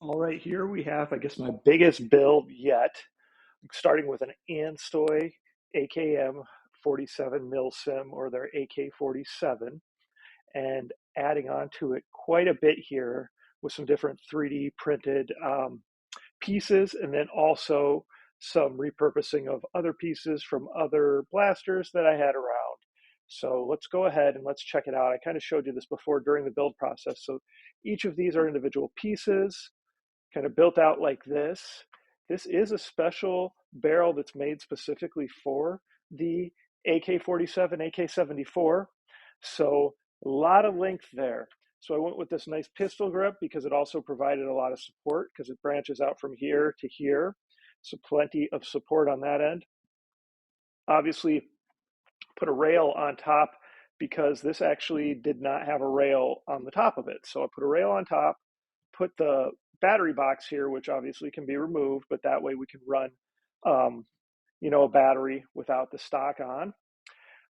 All right, here we have, I guess, my biggest build yet, starting with an ANSTOY AKM47 mil sim, or their AK47, and adding on to it quite a bit here with some different 3D printed pieces, and then also some repurposing of other pieces from other blasters that I had around. So let's go ahead and let's check it out. I kind of showed you this before during the build process. So each of these are individual pieces, kind of built out like this. This is a special barrel that's made specifically for the AK-47, AK-74. So a lot of length there. So I went with this nice pistol grip because it also provided a lot of support because it branches out from here to here. So plenty of support on that end. Obviously, put a rail on top because this actually did not have a rail on the top of it. So I put a rail on top, put the battery box here, which obviously can be removed, but that way we can run, a battery without the stock on.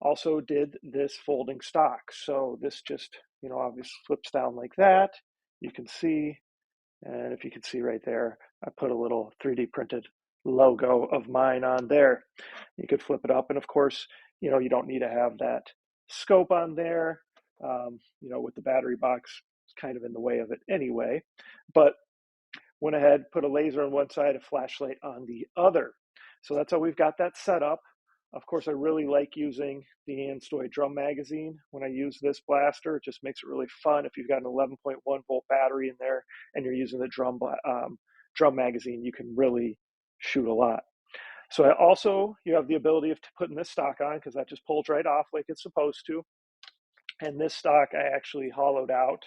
Also did this folding stock. So this just, obviously flips down like that. You can see, and if you can see right there, I put a little 3D printed logo of mine on there. You could flip it up. And of course, you don't need to have that scope on there, with the battery box kind of in the way of it anyway. But went ahead, put a laser on one side, a flashlight on the other. So that's how we've got that set up. Of course, I really like using the ANSTOY drum magazine when I use this blaster. It just makes it really fun. If you've got an 11.1 volt battery in there and you're using the drum magazine, you can really shoot a lot. So you have the ability of putting this stock on because that just pulls right off like it's supposed to. And this stock I actually hollowed out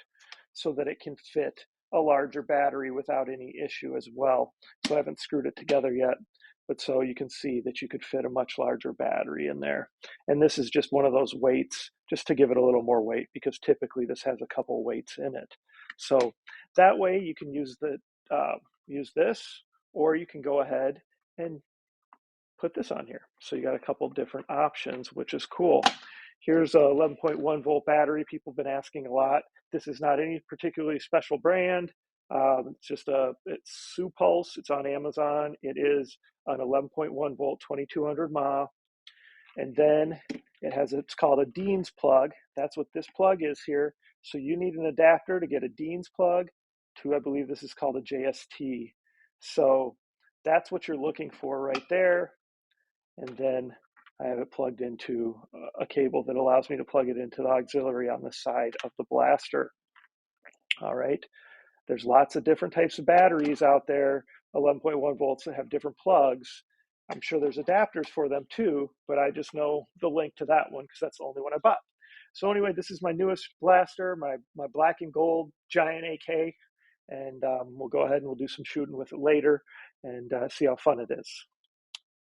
so that it can fit a larger battery without any issue as well. So I haven't screwed it together yet, but so you can see that you could fit a much larger battery in there. And this is just one of those weights just to give it a little more weight because typically this has a couple weights in it. So that way you can use this, or you can go ahead and put this on here. So you got a couple different options, which is cool. Here's a 11.1 volt battery. People have been asking a lot. This is not any particularly special brand. It's Supulse. It's on Amazon. It is an 11.1 volt, 2200 mAh. And then it's called a Dean's plug. That's what this plug is here. So you need an adapter to get a Dean's plug to, I believe this is called a JST. So that's what you're looking for right there. And then I have it plugged into a cable that allows me to plug it into the auxiliary on the side of the blaster. All right. There's lots of different types of batteries out there, 11.1 volts, that have different plugs. I'm sure there's adapters for them too, but I just know the link to that one because that's the only one I bought. So anyway, this is my newest blaster, my black and gold giant AK, and we'll go ahead and we'll do some shooting with it later and see how fun it is.